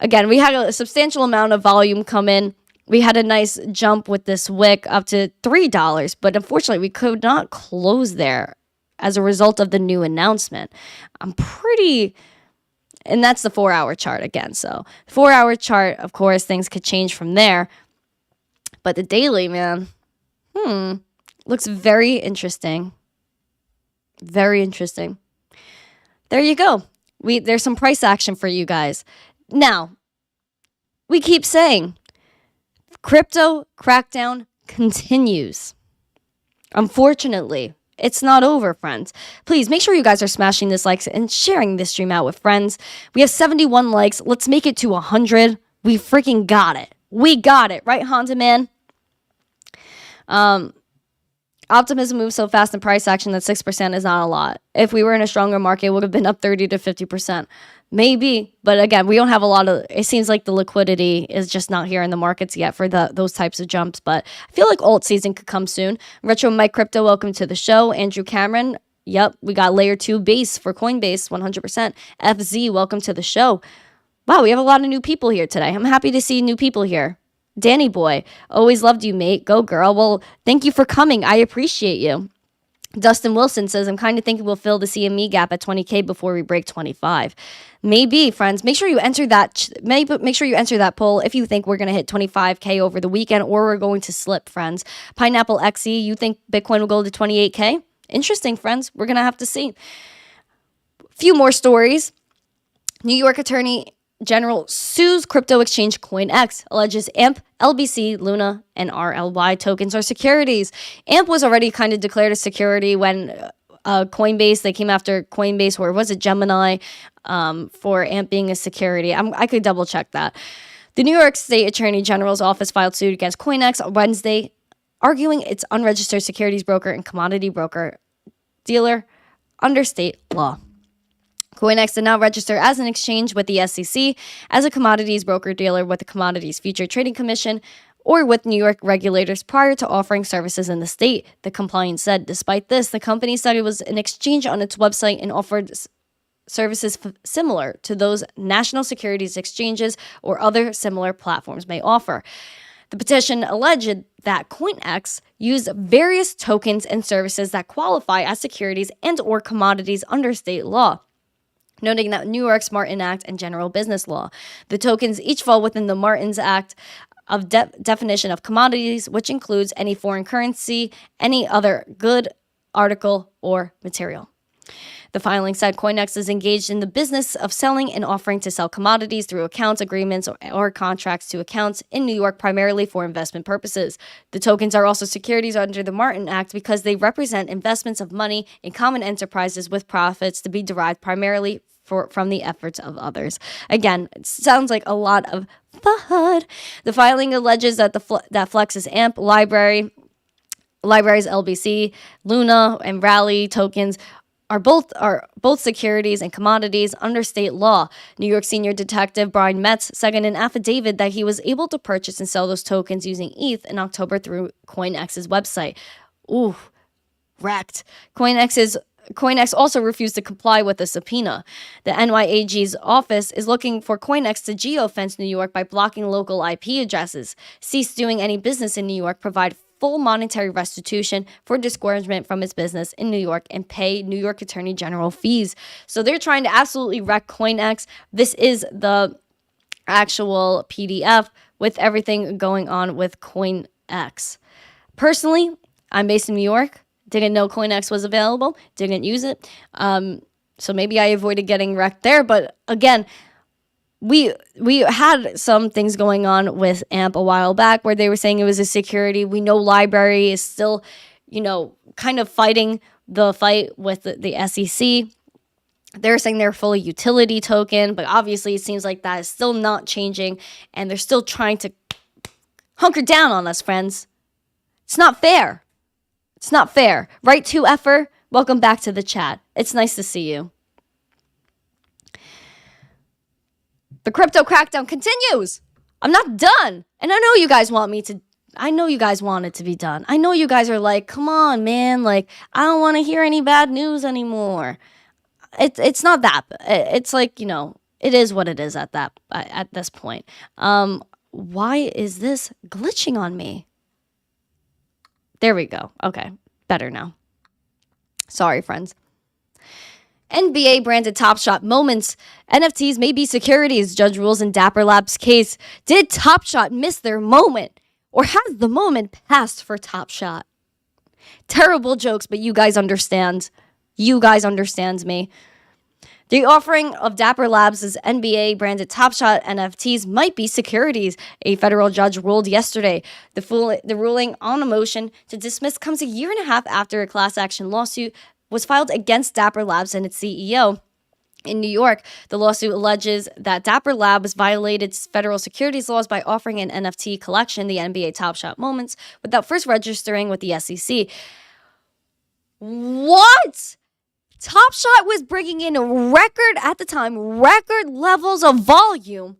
Again, we had a substantial amount of volume come in. We had a nice jump with this wick up to $3, but unfortunately, we could not close there as a result of the new announcement. And that's the 4-hour chart again. So 4-hour chart, of course, things could change from there. But the daily, man, looks very interesting. Very interesting. There you go. There's some price action for you guys. Now, we keep saying, crypto crackdown continues. Unfortunately, it's not over, friends. Please make sure you guys are smashing this likes and sharing this stream out with friends. We have 71 likes. Let's make it to 100. We freaking got it. We got it, right, Honda man? Optimism moves so fast in price action that 6% is not a lot. If we were in a stronger market, it would have been up 30 to 50%. Maybe, but again, we don't have a lot of, it seems like the liquidity is just not here in the markets yet for those types of jumps, but I feel like alt season could come soon. Retro Mike Crypto, welcome to the show. Andrew Cameron, Yep, we got layer 2 base for Coinbase, 100%. FZ, welcome to the show. Wow, we have a lot of new people here today. I'm happy to see new people here. Danny boy, always loved you, mate. Go girl. Well, thank you for coming. I appreciate you. Dustin Wilson says, I'm kind of thinking we'll fill the CME gap at 20K before we break 25. Maybe, friends. Make sure you enter that. Make sure you enter that poll if you think we're going to hit 25K over the weekend or we're going to slip, friends. Pineapple XE, you think Bitcoin will go to 28K? Interesting, friends. We're going to have to see. Few more stories. New York Attorney General sues crypto exchange CoinEX, alleges AMP, LBC, Luna, and RLY tokens are securities. AMP was already kind of declared a security when Coinbase, they came after Coinbase, or was it Gemini, for AMP being a security. I could double check that. The New York State Attorney General's office filed suit against CoinEX on Wednesday, arguing it's unregistered securities broker and commodity broker dealer under state law. CoinEX did not register as an exchange with the SEC, as a commodities broker-dealer with the Commodities Future Trading Commission, or with New York regulators prior to offering services in the state, the compliance said. Despite this, the company said it was an exchange on its website and offered services similar to those national securities exchanges or other similar platforms may offer. The petition alleged that CoinEX used various tokens and services that qualify as securities and or commodities under state law, noting that New York's Martin Act and general business law. The tokens each fall within the Martin's Act of definition of commodities, which includes any foreign currency, any other good, article, or material. The filing said CoinEX is engaged in the business of selling and offering to sell commodities through accounts, agreements, or contracts to accounts in New York, primarily for investment purposes. The tokens are also securities under the Martin Act because they represent investments of money in common enterprises with profits to be derived primarily from the efforts of others. Again, it sounds like a lot of FUD. The filing alleges that that Flex's AMP libraries LBC, Luna, and Rally tokens are both securities and commodities under state law. New York senior detective Brian Metz said in an affidavit that he was able to purchase and sell those tokens using ETH in October through CoinEx's website. Ooh, wrecked. CoinEx also refused to comply with a subpoena. The NYAG's office is looking for CoinEx to geofence New York by blocking local IP addresses, cease doing any business in New York, provide full monetary restitution for disgorgement from its business in New York, and pay New York Attorney General fees. So they're trying to absolutely wreck CoinEx. This is the actual PDF with everything going on with CoinEx. Personally, I'm based in New York. Didn't know CoinEx was available. Didn't use it. So maybe I avoided getting wrecked there. But again, we had some things going on with AMP a while back where they were saying it was a security. We know Library is still, kind of fighting the fight with the SEC. They're saying they're fully utility token, but obviously it seems like that is still not changing, and they're still trying to hunker down on us, friends. It's not fair. It's not fair. Right to Effer, welcome back to the chat. It's nice to see you. The crypto crackdown continues. I'm not done. And I know you guys want it to be done. I know you guys are like, come on, man. Like, I don't want to hear any bad news anymore. It's not that. It's like, it is what it is at this point. Why is this glitching on me? There we go. Okay, better now. Sorry, friends. NBA branded Top Shot moments. NFTs may be securities, judge rules in Dapper Labs case. Did Top Shot miss their moment? Or has the moment passed for Top Shot? Terrible jokes, but you guys understand. You guys understand me. The offering of Dapper Labs' NBA branded Top Shot NFTs might be securities, a federal judge ruled yesterday. The ruling on a motion to dismiss comes a year and a half after a class action lawsuit was filed against Dapper Labs and its CEO. In New York, the lawsuit alleges that Dapper Labs violated federal securities laws by offering an NFT collection, the NBA Top Shot Moments, without first registering with the SEC. What? Top Shot was bringing in record levels of volume,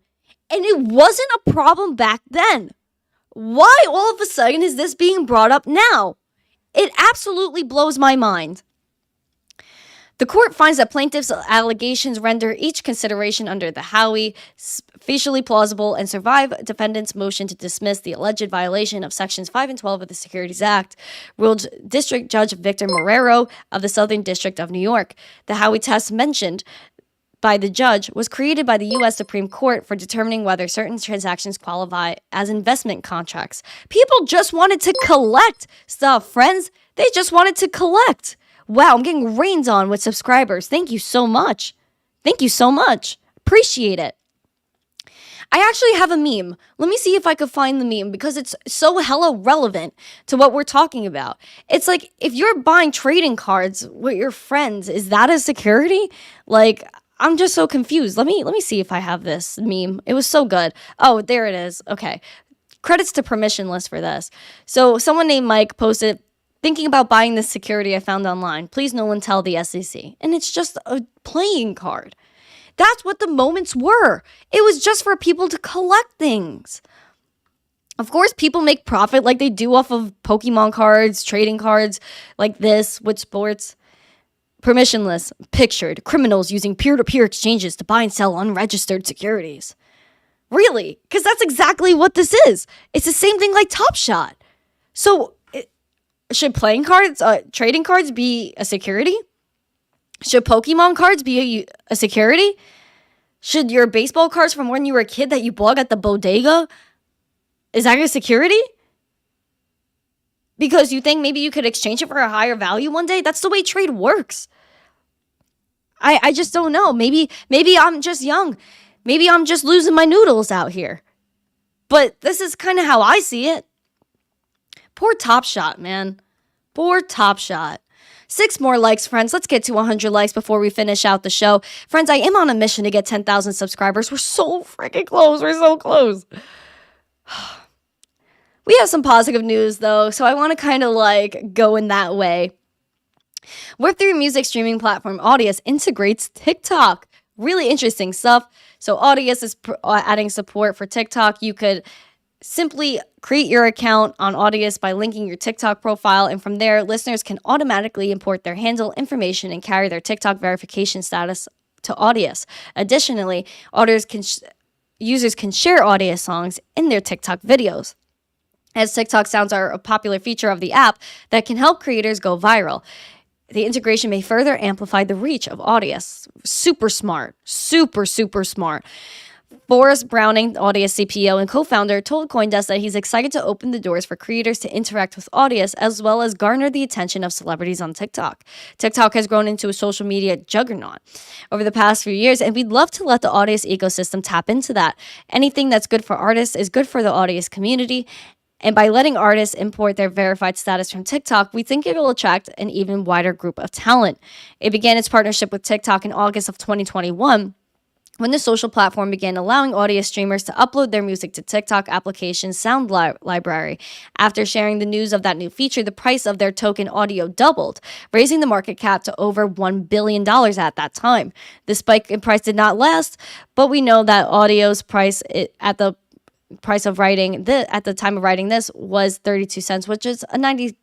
and it wasn't a problem back then. Why all of a sudden is this being brought up now? It absolutely blows my mind. The court finds that plaintiffs' allegations render each consideration under the Howey facially plausible and survive defendants' motion to dismiss the alleged violation of Sections 5 and 12 of the Securities Act, ruled District Judge Victor Marrero of the Southern District of New York. The Howey test mentioned by the judge was created by the U.S. Supreme Court for determining whether certain transactions qualify as investment contracts. People just wanted to collect stuff, friends. They just wanted to collect. Wow, I'm getting rained on with subscribers. Thank you so much. Thank you so much. Appreciate it. I actually have a meme. Let me see if I could find the meme because it's so hella relevant to what we're talking about. It's like if you're buying trading cards with your friends, is that a security? Like, I'm just so confused. Let me see if I have this meme. It was so good. Oh, there it is. Okay. Credits to Permissionless for this. So someone named Mike posted, thinking about buying this security I found online. Please no one tell the SEC. And it's just a playing card. That's what the moments were. It was just for people to collect things. Of course, people make profit like they do off of Pokemon cards, trading cards like this with sports. Permissionless, pictured, criminals using peer-to-peer exchanges to buy and sell unregistered securities. Really? Because that's exactly what this is. It's the same thing like Top Shot. So, should playing cards, trading cards be a security? Should Pokemon cards be a security? Should your baseball cards from when you were a kid that you bought at the bodega, is that a security? Because you think maybe you could exchange it for a higher value one day? That's the way trade works. I just don't know. Maybe I'm just young. Maybe I'm just losing my noodles out here. But this is kind of how I see it. Poor Top Shot, man. Poor Top Shot. 6 more likes, friends. Let's get to 100 likes before we finish out the show. Friends, I am on a mission to get 10,000 subscribers. We're so freaking close. We're so close. We have some positive news, though, so I want to kind of like go in that way. Web3 music streaming platform Audius integrates TikTok. Really interesting stuff. So Audius is adding support for TikTok. You could simply create your account on Audius by linking your TikTok profile, and from there, listeners can automatically import their handle information and carry their TikTok verification status to Audius. Additionally, users can share Audius songs in their TikTok videos, as TikTok sounds are a popular feature of the app that can help creators go viral. The integration may further amplify the reach of Audius. Super smart. Super, super smart. Forrest Browning, Audius CPO and co-founder, told CoinDesk that he's excited to open the doors for creators to interact with Audius as well as garner the attention of celebrities on TikTok. TikTok has grown into a social media juggernaut over the past few years, and we'd love to let the Audius ecosystem tap into that. Anything that's good for artists is good for the Audius community. And by letting artists import their verified status from TikTok, we think it'll attract an even wider group of talent. It began its partnership with TikTok in August of 2021, when the social platform began allowing Audius streamers to upload their music to TikTok application's sound library. After sharing the news of that new feature, the price of their token Audio doubled, raising the market cap to over $1 billion at that time. The spike in price did not last, but we know that Audio's price at the time of writing this was 32 cents, which is a 90%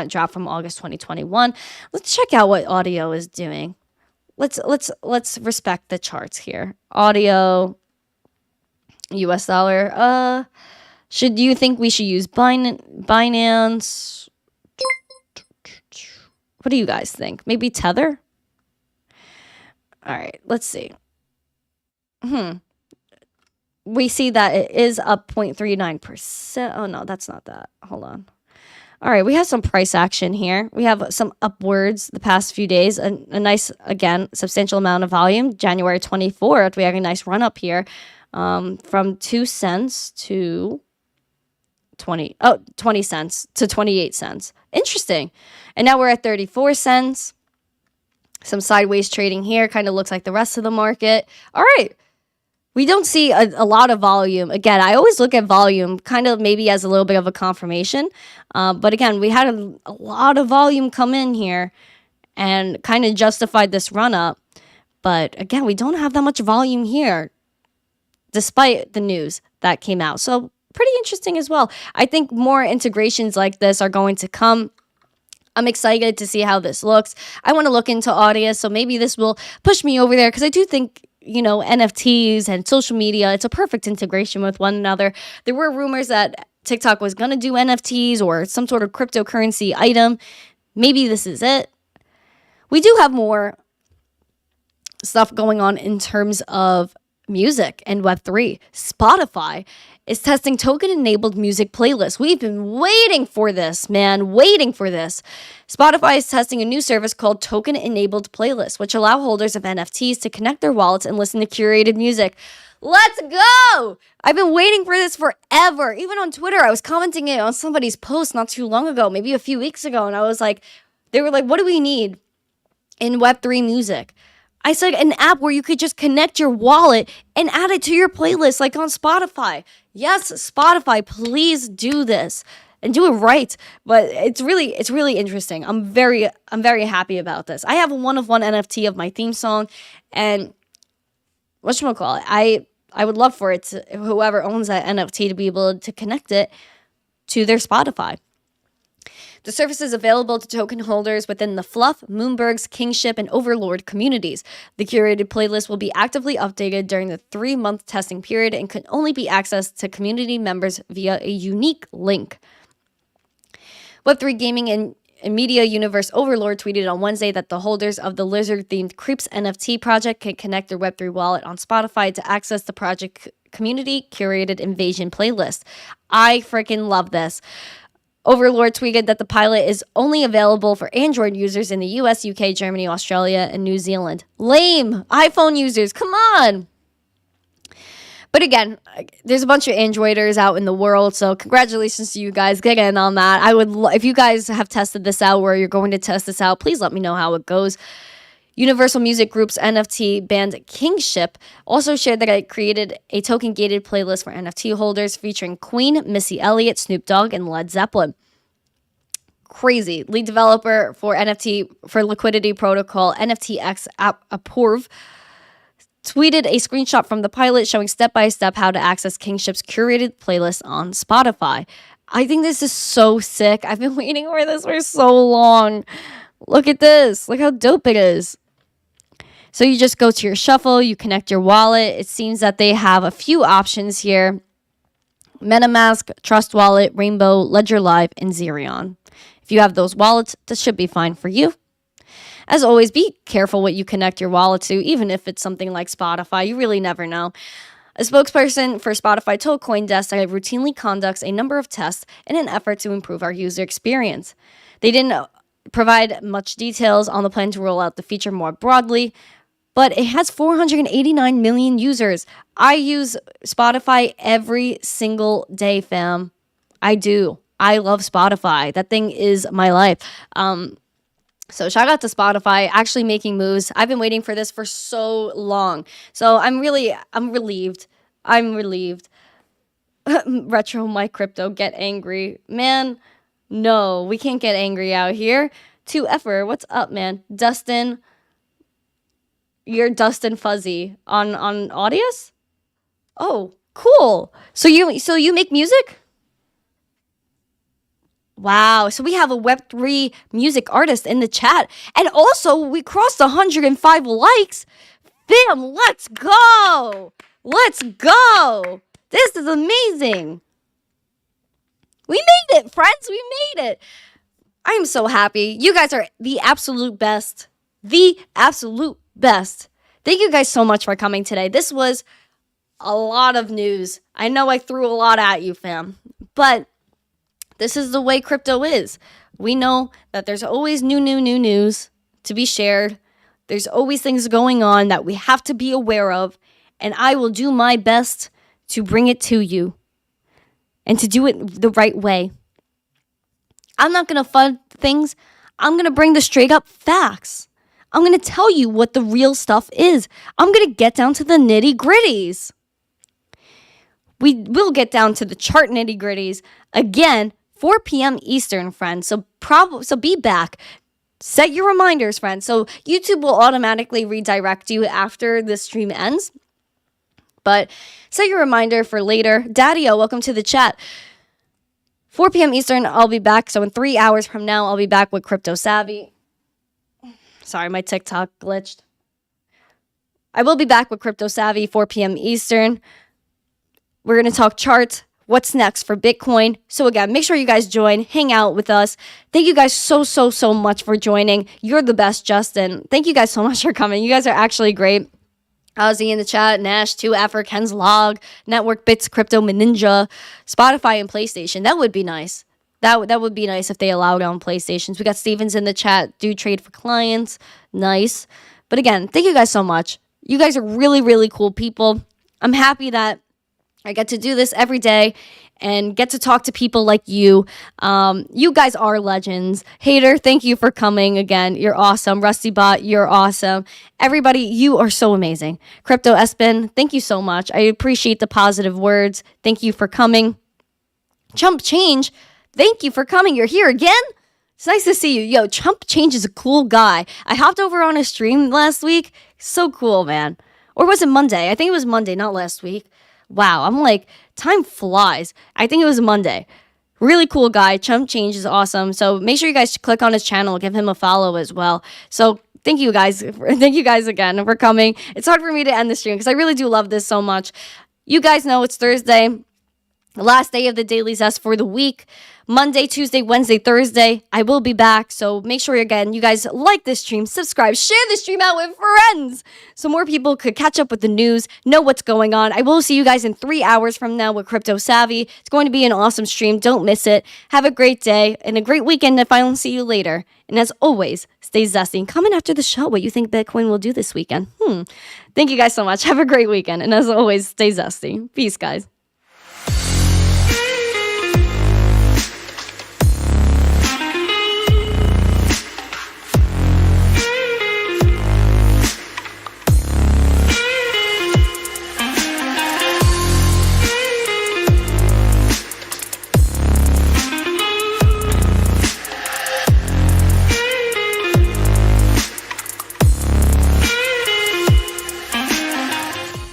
drop from August 2021. Let's check out what Audio is doing. Let's respect the charts here. Audio, US dollar. Should you think we should use Binance? What do you guys think? Maybe Tether? All right, let's see. We see that it is up 0.39%. Oh, no, that's not that. Hold on. All right, we have some price action here. We have some upwards the past few days. A nice, again, substantial amount of volume. January 24th, we have a nice run up here from 2 cents to 20 cents to 28 cents. Interesting. And now we're at 34 cents. Some sideways trading here. Kind of looks like the rest of the market. All right. We don't see a lot of volume. Again, I always look at volume kind of maybe as a little bit of a confirmation. But again, we had a lot of volume come in here and kind of justified this run up. But again, we don't have that much volume here despite the news that came out. So pretty interesting as well. I think more integrations like this are going to come. I'm excited to see how this looks. I want to look into Audius, so maybe this will push me over there because I do think, NFTs and social media, it's a perfect integration with one another. There were rumors that TikTok was going to do NFTs or some sort of cryptocurrency item. Maybe this is it. We do have more stuff going on in terms of music and Web3. Spotify is testing token-enabled music playlists. We've been waiting for this, man, waiting for this. Spotify is testing a new service called token-enabled playlists, which allow holders of NFTs to connect their wallets and listen to curated music. Let's go! I've been waiting for this forever. Even on Twitter, I was commenting it on somebody's post not too long ago, maybe a few weeks ago, and I was like, they were like, what do we need in Web3 music? I said an app where you could just connect your wallet and add it to your playlist like on Spotify. Yes, Spotify, please do this and do it right. But it's really interesting. I'm very happy about this. I have a one-of-one NFT of my theme song, and whatchamacallit, I would love for it to, whoever owns that NFT, to be able to connect it to their Spotify. The service is available to token holders within the Fluff, Moonbergs, Kingship, and Overlord communities. The curated playlist will be actively updated during the 3-month testing period and can only be accessed to community members via a unique link. Web3 gaming and media universe Overlord tweeted on Wednesday that the holders of the lizard-themed Creeps NFT project can connect their Web3 wallet on Spotify to access the project community curated invasion playlist. I freaking love this. Overlord tweeted that the pilot is only available for Android users in the US, UK, Germany, Australia, and New Zealand. Lame! iPhone users, come on! But again, there's a bunch of Androiders out in the world, so congratulations to you guys. Get in on that. I would, if you guys have tested this out or you're going to test this out, please let me know how it goes. Universal Music Group's NFT band Kingship also shared that it created a token-gated playlist for NFT holders featuring Queen, Missy Elliott, Snoop Dogg, and Led Zeppelin. Crazy. Lead developer for NFT for liquidity protocol FTX Apurv tweeted a screenshot from the pilot showing step-by-step how to access Kingship's curated playlist on Spotify. I think this is so sick. I've been waiting for this for so long. Look at this. Look how dope it is. So you just go to your shuffle, you connect your wallet. It seems that they have a few options here. MetaMask, Trust Wallet, Rainbow, Ledger Live, and Xerion. If you have those wallets, this should be fine for you. As always, be careful what you connect your wallet to, even if it's something like Spotify. You really never know. A spokesperson for Spotify told CoinDesk that it routinely conducts a number of tests in an effort to improve our user experience. They didn't provide much details on the plan to roll out the feature more broadly, but it has 489 million users. I use Spotify every single day, fam. I do. I love Spotify. That thing is my life. So shout out to Spotify, actually making moves. I've been waiting for this for so long. So I'm relieved. I'm relieved. Retro My Crypto, get angry. Man, no, we can't get angry out here. 2F'er, what's up, man? Dustin, you're Dustin Fuzzy on Audius? Oh, cool. So you make music? Wow, so we have a Web3 music artist in the chat. And also, we crossed 105 likes. Fam, let's go. Let's go. This is amazing. We made it, friends. We made it. I am so happy. You guys are the absolute best. The absolute best. Thank you guys so much for coming today. This was a lot of news. I know I threw a lot at you, fam. But this is the way crypto is. We know that there's always new news to be shared. There's always things going on that we have to be aware of. And I will do my best to bring it to you and to do it the right way. I'm not going to fud things. I'm going to bring the straight up facts. I'm going to tell you what the real stuff is. I'm going to get down to the nitty gritties. We will get down to the chart nitty gritties again, 4 p.m. Eastern, friends. So be back. Set your reminders, friends. So YouTube will automatically redirect you after the stream ends. But set your reminder for later. Daddy-O, welcome to the chat. 4 p.m. Eastern, I'll be back. So in 3 hours from now, I'll be back with Crypto Savvy. Sorry, my TikTok glitched. I will be back with Crypto Savvy, 4 p.m. Eastern. We're going to talk charts. What's next for Bitcoin? So again, make sure you guys join, hang out with us. Thank you guys so much for joining. You're the best, Justin. Thank you guys so much for coming. You guys are actually great. Ozzy in the chat, Nash, 2 Africans Log, Network Bits, Crypto Ninja, Spotify, and PlayStation. That would be nice. That would be nice if they allowed on PlayStations. We got Stevens in the chat, do trade for clients. Nice. But again, thank you guys so much. You guys are really cool people. I'm happy that I get to do this every day and get to talk to people like you. You guys are legends. Hater, thank you for coming again. You're awesome. RustyBot, you're awesome. Everybody, you are so amazing. Crypto Espen, thank you so much. I appreciate the positive words. Thank you for coming. Chump Change, thank you for coming. You're here again? It's nice to see you. Yo, Chump Change is a cool guy. I hopped over on his stream last week. So cool, man. Or was it Monday? I think it was Monday, not last week. Wow, I'm like, time flies. I think it was Monday. Really cool guy. Chump Change is awesome. So make sure you guys click on his channel. Give him a follow as well. So thank you guys. Thank you guys again for coming. It's hard for me to end the stream because I really do love this so much. You guys know it's Thursday. The last day of the Daily Zest for the week. Monday, Tuesday, Wednesday, Thursday, I will be back. So make sure, again, you guys like this stream, subscribe, share this stream out with friends so more people could catch up with the news, know what's going on. I will see you guys in 3 hours from now with Crypto Savvy. It's going to be an awesome stream. Don't miss it. Have a great day and a great weekend if I don't see you later. And as always, stay zesty. And comment after the show what you think Bitcoin will do this weekend. Thank you guys so much. Have a great weekend. And as always, stay zesty. Peace, guys.